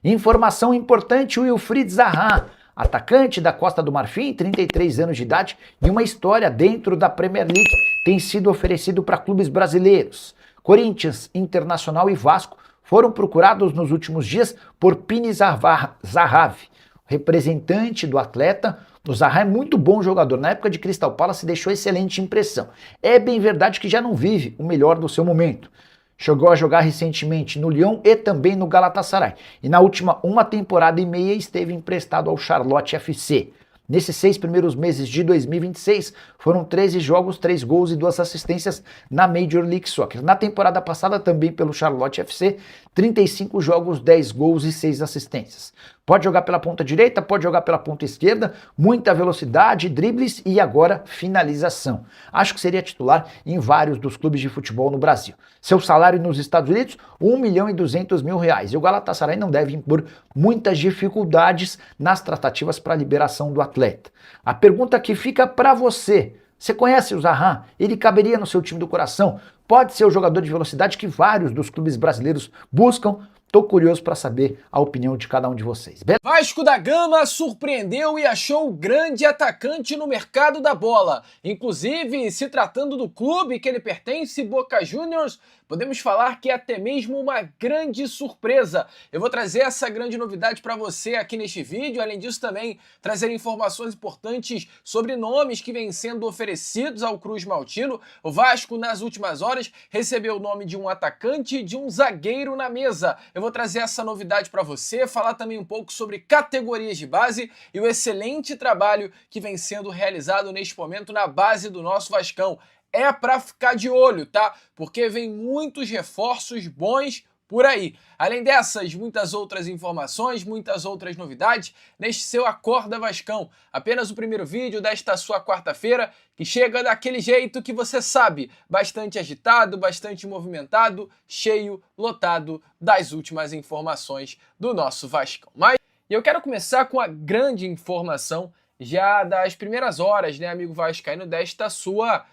Informação importante: o Wilfried Zaha, atacante da Costa do Marfim, 33 anos de idade, e uma história dentro da Premier League, tem sido oferecido para clubes brasileiros. Corinthians, Internacional e Vasco foram procurados nos últimos dias por Pini Zahavi, representante do atleta. O Zaha é muito bom jogador. Na época de Crystal Palace deixou excelente impressão. É bem verdade que já não vive o melhor do seu momento. Chegou a jogar recentemente no Lyon e também no Galatasaray. E na última uma temporada e meia esteve emprestado ao Charlotte FC. Nesses 6 primeiros meses de 2026, foram 13 jogos, 3 gols e 2 assistências na Major League Soccer. Na temporada passada, também pelo Charlotte FC, 35 jogos, 10 gols e 6 assistências. Pode jogar pela ponta direita, pode jogar pela ponta esquerda, muita velocidade, dribles e agora finalização. Acho que seria titular em vários dos clubes de futebol no Brasil. Seu salário nos Estados Unidos, R$1.200.000. E o Galatasaray não deve impor muitas dificuldades nas tratativas para a liberação do atleta. A pergunta que fica para você: você conhece o Zaha? Ele caberia no seu time do coração? Pode ser o jogador de velocidade que vários dos clubes brasileiros buscam? Tô curioso para saber a opinião de cada um de vocês. Vasco da Gama surpreendeu e achou o grande atacante no mercado da bola. Inclusive, se tratando do clube que ele pertence, Boca Juniors, podemos falar que é até mesmo uma grande surpresa. Eu vou trazer essa grande novidade para você aqui neste vídeo. Além disso, também trazer informações importantes sobre nomes que vêm sendo oferecidos ao Cruz Maltino. O Vasco, nas últimas horas, recebeu o nome de um atacante e de um zagueiro na mesa. Eu vou trazer essa novidade para você, falar também um pouco sobre categorias de base e o excelente trabalho que vem sendo realizado neste momento na base do nosso Vascão. É para ficar de olho, tá? Porque vem muitos reforços bons por aí. Além dessas, muitas outras informações, muitas outras novidades neste seu Acorda Vascão. Apenas o primeiro vídeo desta sua quarta-feira, que chega daquele jeito que você sabe, bastante agitado, bastante movimentado, cheio, lotado das últimas informações do nosso Vascão. Mas eu quero começar com a grande informação já das primeiras horas, né, amigo vascaíno, desta sua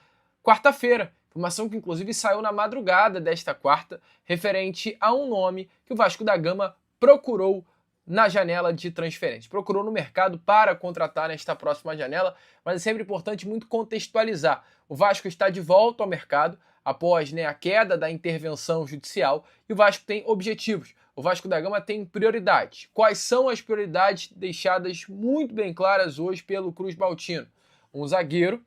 quarta-feira. Informação que inclusive saiu na madrugada desta quarta, referente a um nome que o Vasco da Gama procurou na janela de transferência. Procurou no mercado para contratar nesta próxima janela, mas é sempre importante muito contextualizar. O Vasco está de volta ao mercado após, né, a queda da intervenção judicial e o Vasco tem objetivos. O Vasco da Gama tem prioridades. Quais são as prioridades deixadas muito bem claras hoje pelo Cruz Maltino? Um zagueiro,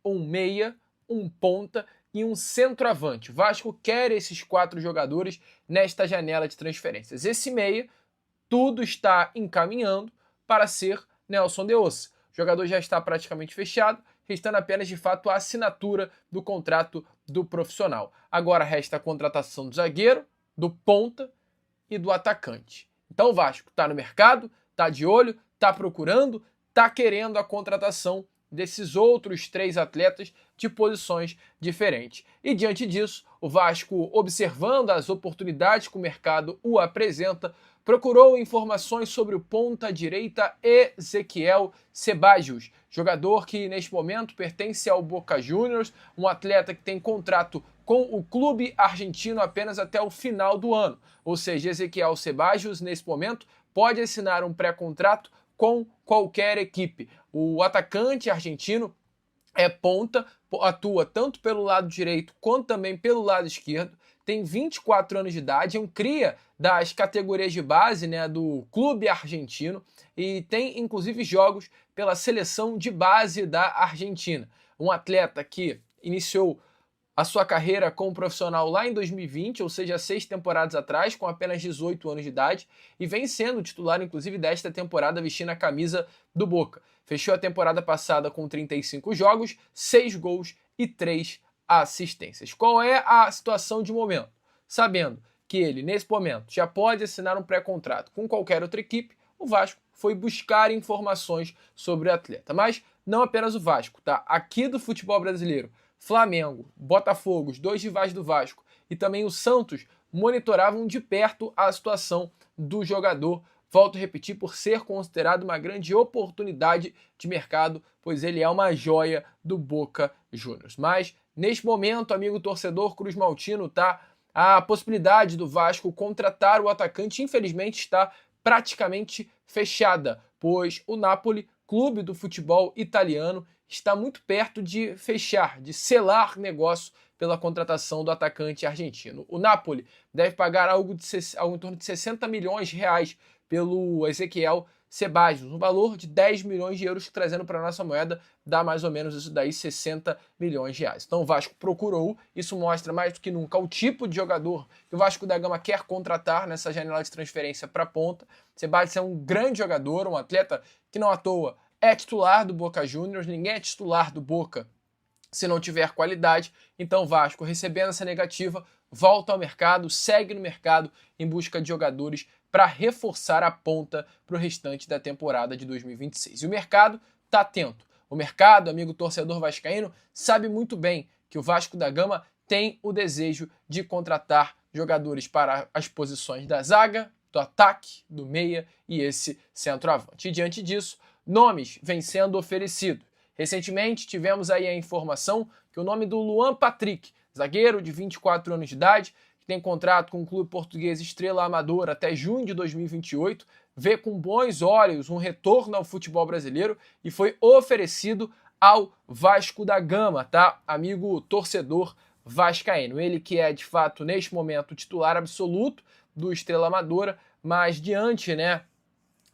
um meia, um ponta e um centroavante. O Vasco quer esses 4 jogadores nesta janela de transferências. Esse meia, tudo está encaminhando para ser Nelson de Ossa. O jogador já está praticamente fechado, restando apenas de fato a assinatura do contrato do profissional. Agora resta a contratação do zagueiro, do ponta e do atacante. Então o Vasco está no mercado, está de olho, está procurando, está querendo a contratação desses outros 3 atletas de posições diferentes. E diante disso, o Vasco, observando as oportunidades que o mercado o apresenta, procurou informações sobre o ponta-direita Ezequiel Ceballos, jogador que neste momento pertence ao Boca Juniors, um atleta que tem contrato com o clube argentino apenas até o final do ano. Ou seja, Ezequiel Ceballos, nesse momento, pode assinar um pré-contrato com qualquer equipe. O atacante argentino é ponta, atua tanto pelo lado direito quanto também pelo lado esquerdo, tem 24 anos de idade, é um cria das categorias de base, né, do clube argentino e tem inclusive jogos pela seleção de base da Argentina. Um atleta que iniciou a sua carreira como profissional lá em 2020, ou seja, 6 temporadas atrás, com apenas 18 anos de idade, e vem sendo titular, inclusive, desta temporada, vestindo a camisa do Boca. Fechou a temporada passada com 35 jogos, 6 gols e 3 assistências. Qual é a situação de momento? Sabendo que ele, nesse momento, já pode assinar um pré-contrato com qualquer outra equipe, o Vasco foi buscar informações sobre o atleta. Mas não apenas o Vasco, tá? Aqui do futebol brasileiro, Flamengo, Botafogo, os 2 rivais do Vasco e também o Santos monitoravam de perto a situação do jogador. Volto a repetir, por ser considerado uma grande oportunidade de mercado, pois ele é uma joia do Boca Juniors. Mas, neste momento, amigo torcedor Cruz Maltino, tá? A possibilidade do Vasco contratar o atacante, infelizmente, está praticamente fechada, pois o Napoli, clube do futebol italiano, está muito perto de fechar, de selar negócio pela contratação do atacante argentino. O Napoli deve pagar algo em torno de 60 milhões de reais pelo Ezequiel Ceballos, um valor de 10 milhões de euros, que trazendo para a nossa moeda dá mais ou menos isso daí, 60 milhões de reais. Então o Vasco procurou, isso mostra mais do que nunca o tipo de jogador que o Vasco da Gama quer contratar nessa janela de transferência para a ponta. Ceballos é um grande jogador, um atleta que não à toa é titular do Boca Juniors, ninguém é titular do Boca se não tiver qualidade. Então o Vasco, recebendo essa negativa, volta ao mercado, segue no mercado em busca de jogadores para reforçar a ponta para o restante da temporada de 2026. E o mercado está atento. O mercado, amigo torcedor vascaíno, sabe muito bem que o Vasco da Gama tem o desejo de contratar jogadores para as posições da zaga, do ataque, do meia e esse centroavante. E diante disso, nomes vêm sendo oferecidos. Recentemente tivemos aí a informação que o nome do Luan Patrick, zagueiro de 24 anos de idade, que tem contrato com o clube português Estrela Amadora até junho de 2028, vê com bons olhos um retorno ao futebol brasileiro e foi oferecido ao Vasco da Gama, tá? Amigo torcedor vascaíno. Ele que é, de fato, neste momento, o titular absoluto do Estrela Amadora, mas diante, né,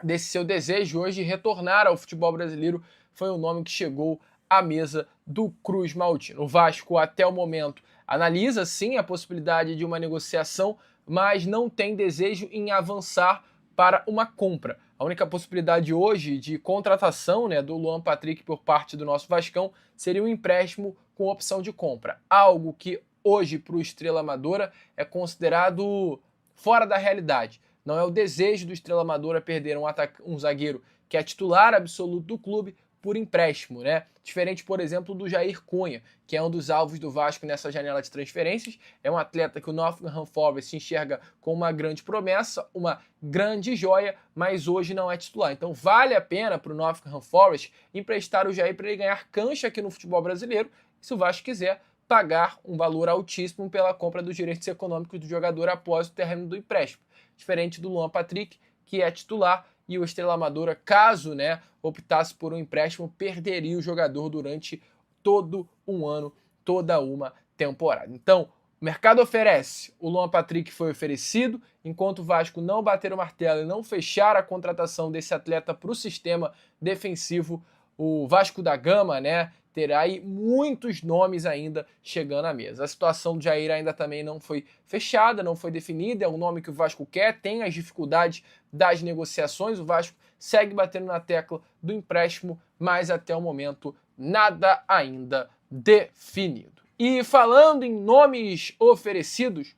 desse seu desejo hoje de retornar ao futebol brasileiro, foi o nome que chegou à mesa do Cruz Maltino. O Vasco, até o momento, analisa sim a possibilidade de uma negociação, mas não tem desejo em avançar para uma compra. A única possibilidade hoje de contratação, né, do Luan Patrick por parte do nosso Vascão seria um empréstimo com opção de compra. Algo que hoje para o Estrela Amadora é considerado fora da realidade. Não é o desejo do Estrela Amadora perder um zagueiro que é titular absoluto do clube por empréstimo, né? Diferente, por exemplo, do Jair Cunha, que é um dos alvos do Vasco nessa janela de transferências. É um atleta que o Nottingham Forest enxerga como uma grande promessa, uma grande joia, mas hoje não é titular. Então vale a pena para o Nottingham Forest emprestar o Jair para ele ganhar cancha aqui no futebol brasileiro, se o Vasco quiser pagar um valor altíssimo pela compra dos direitos econômicos do jogador após o término do empréstimo. Diferente do Luan Patrick, que é titular, e o Estrela Amadora, caso, né, optasse por um empréstimo, perderia o jogador durante todo um ano, toda uma temporada. Então, o mercado oferece, o Luan Patrick foi oferecido, enquanto o Vasco não bater o martelo e não fechar a contratação desse atleta para o sistema defensivo, o Vasco da Gama, né, terá aí muitos nomes ainda chegando à mesa. A situação do Jair ainda também não foi fechada, não foi definida, é um nome que o Vasco quer, tem as dificuldades das negociações, o Vasco segue batendo na tecla do empréstimo, mas até o momento nada ainda definido. E falando em nomes oferecidos,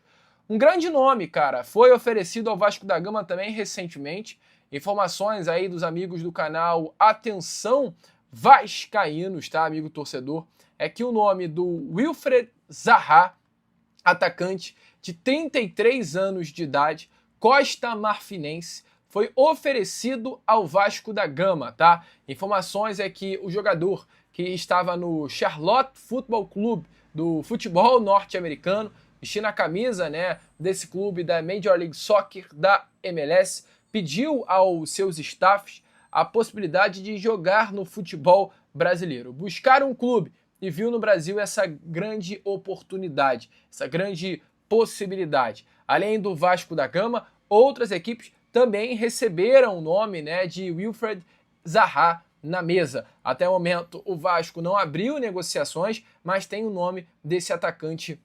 um grande nome, cara, foi oferecido ao Vasco da Gama também recentemente. Informações aí dos amigos do canal Atenção Vascaínos, tá, amigo torcedor? É que o nome do Wilfried Zaha, atacante de 33 anos de idade, Costa Marfinense, foi oferecido ao Vasco da Gama, tá? Informações é que o jogador que estava no Charlotte Football Club do futebol norte-americano, vestindo a camisa, né, desse clube da Major League Soccer da MLS, pediu aos seus staffs a possibilidade de jogar no futebol brasileiro. Buscar um clube e viu no Brasil essa grande oportunidade, essa grande possibilidade. Além do Vasco da Gama, outras equipes também receberam o nome, né, de Wilfried Zaha na mesa. Até o momento, o Vasco não abriu negociações, mas tem o nome desse atacante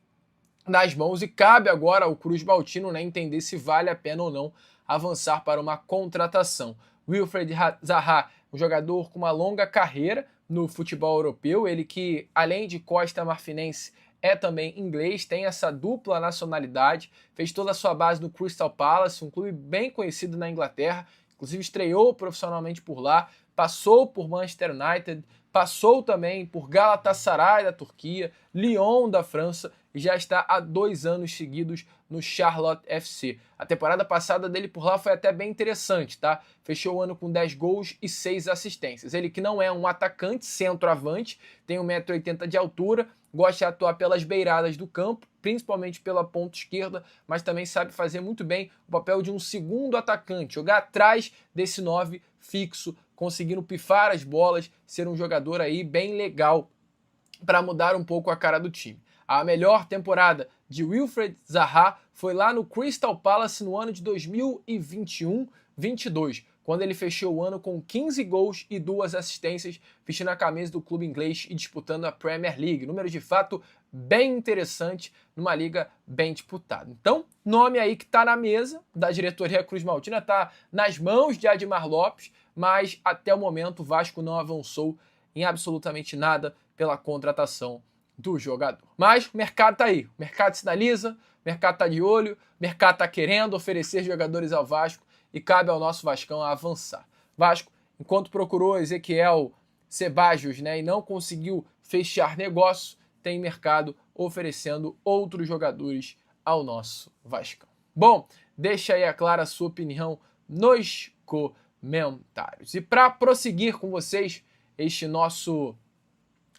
nas mãos e cabe agora ao Cruz Maltino, né, entender se vale a pena ou não avançar para uma contratação. Wilfried Zaha, um jogador com uma longa carreira no futebol europeu, ele que, além de Costa Marfinense, é também inglês, tem essa dupla nacionalidade, fez toda a sua base no Crystal Palace, um clube bem conhecido na Inglaterra, inclusive estreou profissionalmente por lá, passou por Manchester United, passou também por Galatasaray da Turquia, Lyon da França e já está há 2 anos seguidos no Charlotte FC. A temporada passada dele por lá foi até bem interessante, tá? Fechou o ano com 10 gols e 6 assistências. Ele que não é um atacante, centroavante, tem 1,80 m de altura, gosta de atuar pelas beiradas do campo, principalmente pela ponta esquerda, mas também sabe fazer muito bem o papel de um segundo atacante, jogar atrás desse 9 fixo, conseguindo pifar as bolas, ser um jogador aí bem legal para mudar um pouco a cara do time. A melhor temporada de Wilfried Zaha foi lá no Crystal Palace no ano de 2021-22, quando ele fechou o ano com 15 gols e 2 assistências, vestindo a camisa do clube inglês e disputando a Premier League. Número de fato bem interessante numa liga bem disputada. Então, nome aí que está na mesa da diretoria Cruz Maltina, está nas mãos de Admar Lopes, mas até o momento o Vasco não avançou em absolutamente nada pela contratação do jogador. Mas o mercado tá aí, o mercado sinaliza, o mercado tá de olho, o mercado tá querendo oferecer jogadores ao Vasco e cabe ao nosso Vascão avançar. Vasco, enquanto procurou Ezequiel Sebajos, e não conseguiu fechar negócio, tem mercado oferecendo outros jogadores ao nosso Vascão. Bom, deixa aí, é claro, a sua opinião nos comentários. E para prosseguir com vocês este nosso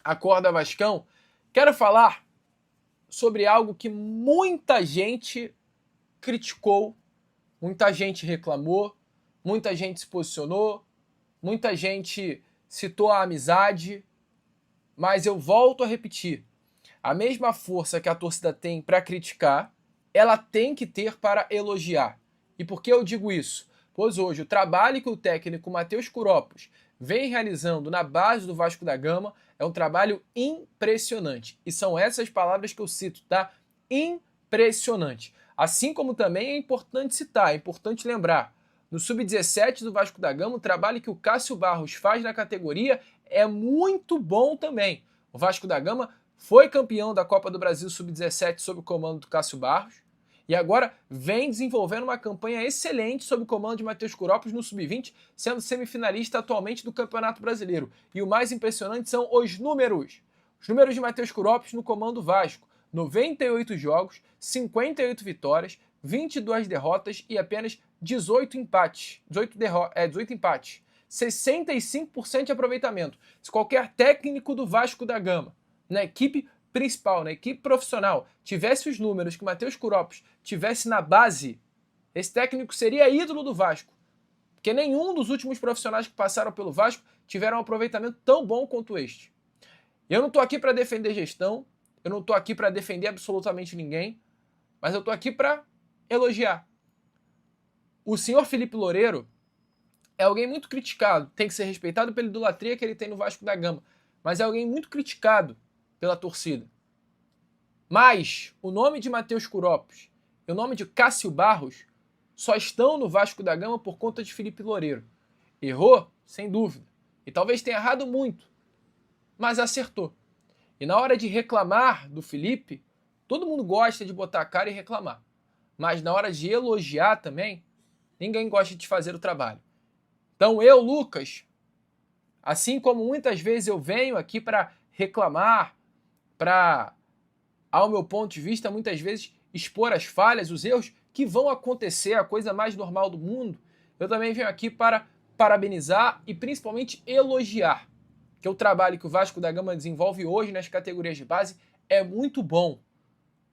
Acorda Vascão, quero falar sobre algo que muita gente criticou, muita gente reclamou, muita gente se posicionou, muita gente citou a amizade, mas eu volto a repetir, a mesma força que a torcida tem para criticar, ela tem que ter para elogiar. E por que eu digo isso? Pois hoje o trabalho que o técnico Matheus Curopos vem realizando na base do Vasco da Gama é um trabalho impressionante. E são essas palavras que eu cito, tá? Impressionante. Assim como também é importante citar, é importante lembrar, no Sub-17 do Vasco da Gama, o trabalho que o Cássio Barros faz na categoria é muito bom também. O Vasco da Gama foi campeão da Copa do Brasil Sub-17 sob o comando do Cássio Barros, e agora vem desenvolvendo uma campanha excelente sob o comando de Matheus Curopos no Sub-20, sendo semifinalista atualmente do Campeonato Brasileiro. E o mais impressionante são os números. Os números de Matheus Curopos no comando Vasco. 98 jogos, 58 vitórias, 22 derrotas e apenas 18 empates. 18 empates. 65% de aproveitamento. Se qualquer técnico do Vasco da Gama, na equipe principal, na equipe profissional, tivesse os números que Matheus Curopos tivesse na base, esse técnico seria ídolo do Vasco. Porque nenhum dos últimos profissionais que passaram pelo Vasco tiveram um aproveitamento tão bom quanto este. Eu não estou aqui para defender gestão, eu não estou aqui para defender absolutamente ninguém, mas eu estou aqui para elogiar. O senhor Felipe Loureiro é alguém muito criticado, tem que ser respeitado pela idolatria que ele tem no Vasco da Gama, mas é alguém muito criticado pela torcida. Mas o nome de Matheus Curopos e o nome de Cássio Barros só estão no Vasco da Gama por conta de Felipe Loureiro. Errou? Sem dúvida. E talvez tenha errado muito, mas acertou. E na hora de reclamar do Felipe, todo mundo gosta de botar a cara e reclamar. Mas na hora de elogiar também, ninguém gosta de fazer o trabalho. Então eu, Lucas, assim como muitas vezes eu venho aqui para reclamar, para, ao meu ponto de vista, muitas vezes expor as falhas, os erros que vão acontecer, a coisa mais normal do mundo, eu também venho aqui para parabenizar e principalmente elogiar, que o trabalho que o Vasco da Gama desenvolve hoje nas categorias de base é muito bom.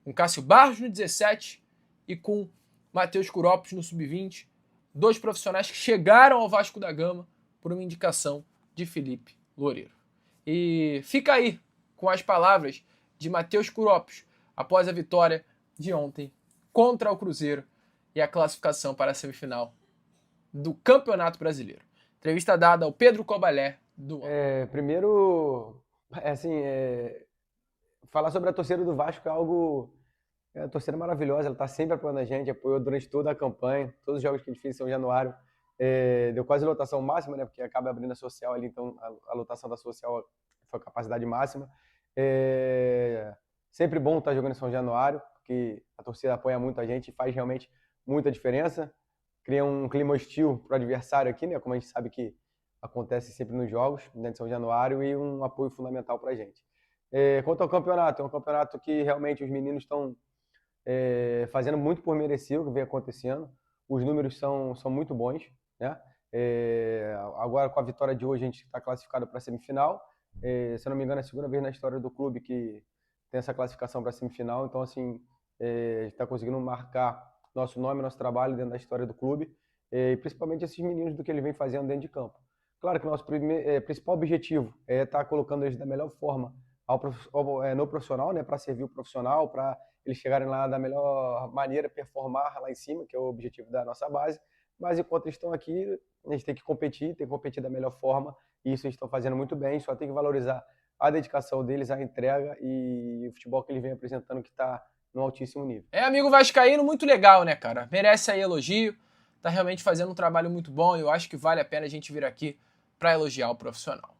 Com Cássio Barros no 17 e com Matheus Curopos no Sub-20, dois profissionais que chegaram ao Vasco da Gama por uma indicação de Felipe Loureiro. E fica aí com as palavras de Matheus Curopos após a vitória de ontem contra o Cruzeiro e a classificação para a semifinal do Campeonato Brasileiro. Entrevista dada ao Pedro Cobalé do Primeiro, falar sobre a torcida do Vasco é algo... É uma torcida maravilhosa, ela está sempre apoiando a gente, apoiou durante toda a campanha, todos os jogos que a gente fez em São Januário. Deu quase lotação máxima, né? Porque acaba abrindo a social ali, então a lotação da social foi a capacidade máxima. Sempre bom estar jogando em São Januário, porque a torcida apoia muito a gente e faz realmente muita diferença. Cria um clima hostil para o adversário aqui, né? Como a gente sabe que acontece sempre nos jogos, dentro de São Januário, e um apoio fundamental para a gente. Quanto ao campeonato, é um campeonato que realmente os meninos estão fazendo muito por merecer o que vem acontecendo. Os números são muito bons, né? Agora, com a vitória de hoje, a gente está classificado para a semifinal. Se eu não me engano, é a segunda vez na história do clube que tem essa classificação para a semifinal, então assim, a gente está conseguindo marcar nosso nome, nosso trabalho dentro da história do clube, e principalmente esses meninos do que ele vem fazendo dentro de campo. Claro que o nosso principal objetivo é estar colocando eles da melhor forma no profissional, né, para servir o profissional, para eles chegarem lá da melhor maneira, performar lá em cima, que é o objetivo da nossa base. Mas enquanto eles estão aqui, a gente tem que competir da melhor forma, e isso eles estão fazendo muito bem, só tem que valorizar a dedicação deles, a entrega e o futebol que eles vêm apresentando, que está no altíssimo nível. Amigo vascaíno, muito legal, né, cara? Merece aí elogio, tá realmente fazendo um trabalho muito bom e eu acho que vale a pena a gente vir aqui para elogiar o profissional.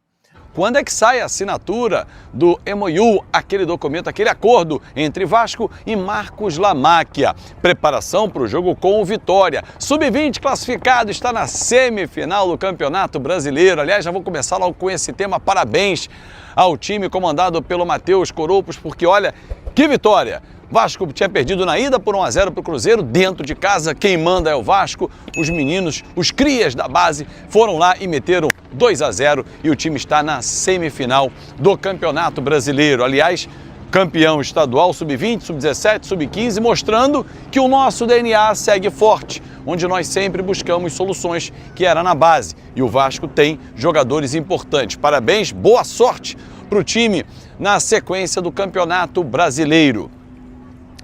Quando é que sai a assinatura do MOU, aquele documento, aquele acordo entre Vasco e Marcos Lamáquia? Preparação para o jogo com o Vitória. Sub-20 classificado, está na semifinal do Campeonato Brasileiro. Aliás, já vou começar logo com esse tema. Parabéns ao time comandado pelo Matheus Coropos, porque olha, que vitória! Vasco tinha perdido na ida por 1-0 para o Cruzeiro, dentro de casa, quem manda é o Vasco. Os meninos, os crias da base, foram lá e meteram 2-0 e o time está na semifinal do Campeonato Brasileiro. Aliás, campeão estadual sub-20, sub-17, sub-15, mostrando que o nosso DNA segue forte, onde nós sempre buscamos soluções, que era na base. E o Vasco tem jogadores importantes. Parabéns, boa sorte para o time na sequência do Campeonato Brasileiro.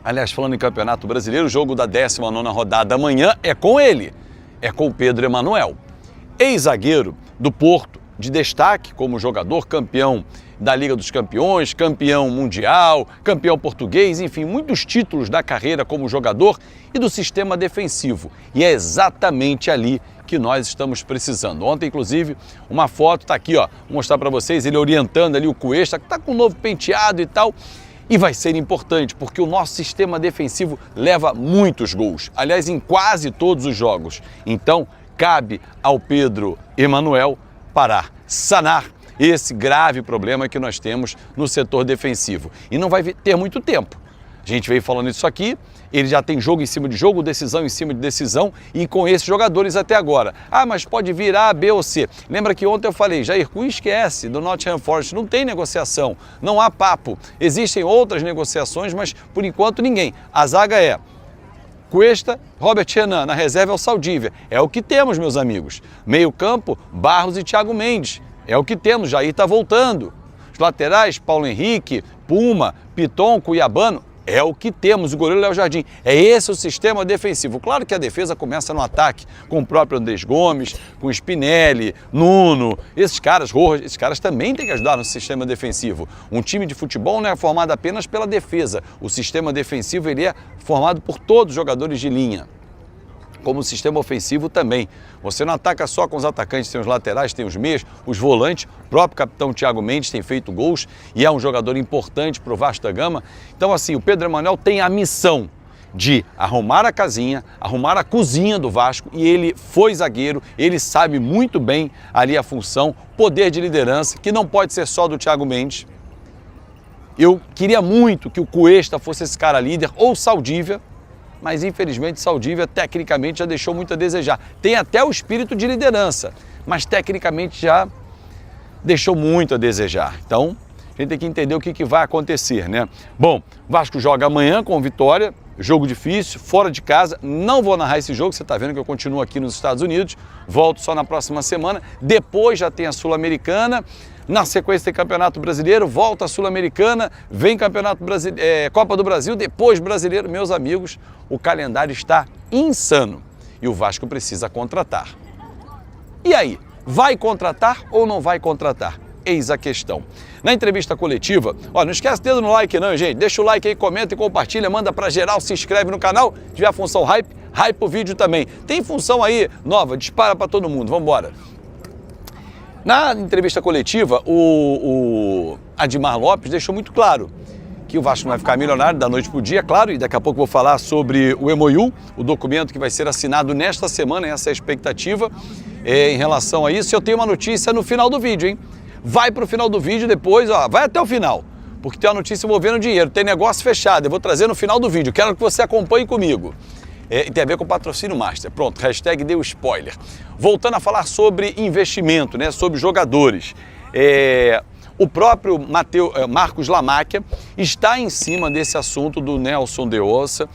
Aliás, falando em Campeonato Brasileiro, o jogo da 19ª rodada amanhã é com ele, é com o Pedro Emanuel, ex-zagueiro do Porto, de destaque como jogador, campeão da Liga dos Campeões, campeão mundial, campeão português, enfim, muitos títulos da carreira como jogador e do sistema defensivo. E é exatamente ali que nós estamos precisando. Ontem, inclusive, uma foto, está aqui, ó, vou mostrar para vocês, ele orientando ali o Cuesta, que está com um novo penteado e tal. E vai ser importante, porque o nosso sistema defensivo leva muitos gols. Aliás, em quase todos os jogos. Então, cabe ao Pedro Emanuel parar, sanar esse grave problema que nós temos no setor defensivo. E não vai ter muito tempo. A gente veio falando isso aqui, ele já tem jogo em cima de jogo, decisão em cima de decisão, e com esses jogadores até agora. Ah, mas pode vir A, B ou C. Lembra que ontem eu falei, Jair Cunha esquece, do Nottingham Forest, não tem negociação, não há papo. Existem outras negociações, mas por enquanto ninguém. A zaga é Cuesta, Robert Renan, na reserva é o Saldívia. É o que temos, meus amigos. Meio campo, Barros e Thiago Mendes. É o que temos, Jair está voltando. Os laterais, Paulo Henrique, Puma, Piton, Cuiabano. É o que temos, o goleiro Léo Jardim. É esse o sistema defensivo. Claro que a defesa começa no ataque, com o próprio Andrés Gomes, com Spinelli, Nuno, esses caras, Rojas, esses caras também têm que ajudar no sistema defensivo. Um time de futebol não é formado apenas pela defesa. O sistema defensivo ele é formado por todos os jogadores de linha. Como o sistema ofensivo também. Você não ataca só com os atacantes, tem os laterais, tem os meias, os volantes. O próprio capitão Thiago Mendes tem feito gols e é um jogador importante para o Vasco da Gama. Então, assim, o Pedro Emanuel tem a missão de arrumar a casinha, arrumar a cozinha do Vasco, e ele foi zagueiro, ele sabe muito bem ali a função, poder de liderança, que não pode ser só do Thiago Mendes. Eu queria muito que o Cuesta fosse esse cara líder, ou o Saldívia, mas infelizmente Saldívia tecnicamente já deixou muito a desejar. Tem até o espírito de liderança, mas tecnicamente já deixou muito a desejar. Então, a gente tem que entender o que vai acontecer, né? Bom, Vasco joga amanhã com Vitória, jogo difícil, fora de casa. Não vou narrar esse jogo, você está vendo que eu continuo aqui nos Estados Unidos, volto só na próxima semana. Depois já tem a Sul-Americana. Na sequência tem Campeonato Brasileiro, volta a Sul-Americana, vem Campeonato Brasileiro, Copa do Brasil, depois Brasileiro. Meus amigos, o calendário está insano e o Vasco precisa contratar. E aí, vai contratar ou não vai contratar? Eis a questão. Na entrevista coletiva, ó, não esquece dedo no like não, gente. Deixa o like aí, comenta e compartilha, manda pra geral, se inscreve no canal. Se tiver a função hype o vídeo também. Tem função aí nova, dispara pra todo mundo, vamos embora. Na entrevista coletiva, o Admar Lopes deixou muito claro que o Vasco não vai ficar milionário da noite para o dia, claro, e daqui a pouco vou falar sobre o MOU, o documento que vai ser assinado nesta semana, essa é a expectativa em relação a isso. Eu tenho uma notícia no final do vídeo, hein? Vai para o final do vídeo depois, ó, vai até o final, porque tem uma notícia envolvendo dinheiro, tem negócio fechado, eu vou trazer no final do vídeo, quero que você acompanhe comigo. Tem a ver com o patrocínio master. Pronto, hashtag deu spoiler. Voltando a falar sobre investimento, né, sobre jogadores. O próprio Marcos Lamacchia está em cima desse assunto do Nelson de Ossa.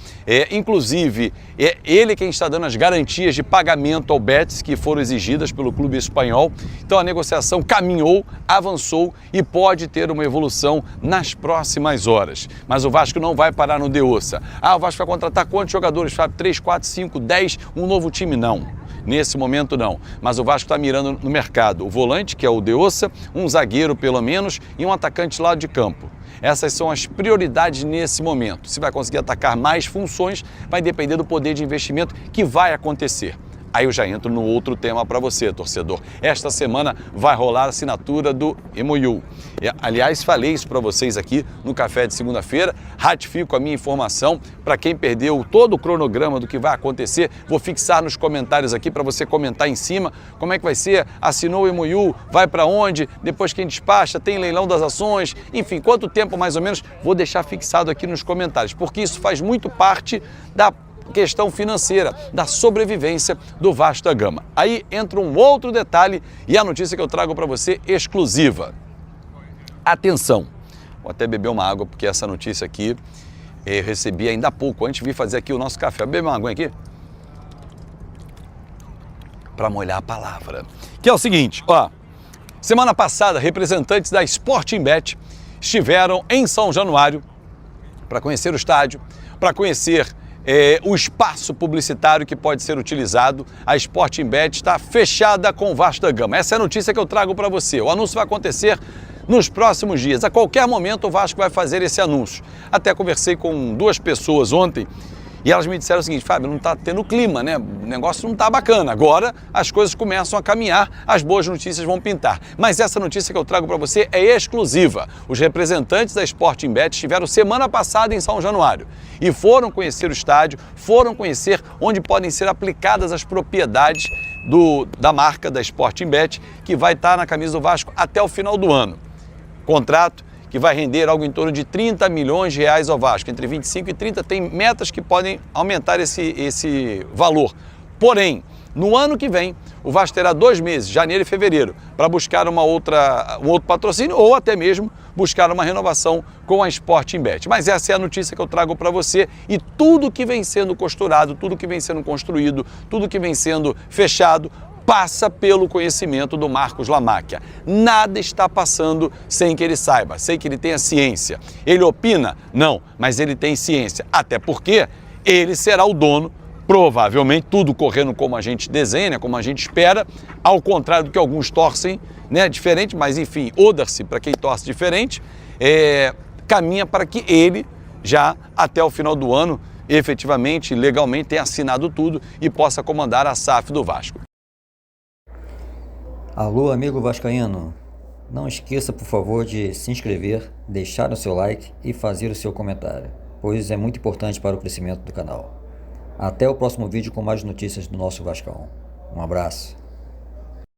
Inclusive, é ele quem está dando as garantias de pagamento ao Betis que foram exigidas pelo clube espanhol. Então a negociação caminhou, avançou e pode ter uma evolução nas próximas horas. Mas o Vasco não vai parar no de Ossa. O Vasco vai contratar quantos jogadores? 3, 4, 5, 10, um novo time? Não. Nesse momento não, mas o Vasco está mirando no mercado o volante, que é o de Ossa, um zagueiro pelo menos e um atacante lá de campo. Essas são as prioridades nesse momento. Se vai conseguir atacar mais funções, vai depender do poder de investimento que vai acontecer. Aí eu já entro no outro tema para você, torcedor. Esta semana vai rolar a assinatura do MOU. Aliás, falei isso para vocês aqui no café de segunda-feira. Ratifico a minha informação. Para quem perdeu todo o cronograma do que vai acontecer, vou fixar nos comentários aqui para você comentar em cima como é que vai ser. Assinou o MOU, vai para onde? Depois quem despacha, tem leilão das ações, enfim, quanto tempo mais ou menos, vou deixar fixado aqui nos comentários, porque isso faz muito parte da questão financeira, da sobrevivência do Vasco da Gama. Aí entra um outro detalhe e a notícia que eu trago para você exclusiva. Atenção, vou até beber uma água porque essa notícia aqui eu recebi ainda há pouco, antes de vir fazer aqui o nosso café. Bebe uma água aqui para molhar a palavra. Que é o seguinte, semana passada representantes da Sportingbet estiveram em São Januário para conhecer o estádio, para conhecer o espaço publicitário que pode ser utilizado. A Sportingbet está fechada com o Vasco da Gama. Essa é a notícia que eu trago para você. O anúncio vai acontecer nos próximos dias. A qualquer momento o Vasco vai fazer esse anúncio. Até conversei com 2 pessoas ontem e elas me disseram o seguinte: Fábio, não está tendo clima, né? O negócio não está bacana. Agora as coisas começam a caminhar, as boas notícias vão pintar. Mas essa notícia que eu trago para você é exclusiva. Os representantes da Sportingbet estiveram semana passada em São Januário e foram conhecer o estádio, foram conhecer onde podem ser aplicadas as propriedades da marca da Sportingbet, que vai estar na camisa do Vasco até o final do ano. Contrato que vai render algo em torno de 30 milhões de reais ao Vasco. Entre 25 e 30 tem metas que podem aumentar esse valor. Porém, no ano que vem, o Vasco terá 2 meses, janeiro e fevereiro, para buscar um outro patrocínio ou até mesmo buscar uma renovação com a Sportingbet. Mas essa é a notícia que eu trago para você e tudo que vem sendo costurado, tudo que vem sendo construído, tudo que vem sendo fechado, passa pelo conhecimento do Marcos Lamacchia. Nada está passando sem que ele saiba, sem que ele tenha ciência. Ele opina? Não, mas ele tem ciência. Até porque ele será o dono, provavelmente, tudo correndo como a gente desenha, como a gente espera, ao contrário do que alguns torcem, né, diferente, mas enfim, oda-se para quem torce diferente, caminha para que ele, já até o final do ano, efetivamente, legalmente, tenha assinado tudo e possa comandar a SAF do Vasco. Alô, amigo vascaíno, não esqueça, por favor, de se inscrever, deixar o seu like e fazer o seu comentário, pois é muito importante para o crescimento do canal. Até o próximo vídeo com mais notícias do nosso Vascão. Um abraço.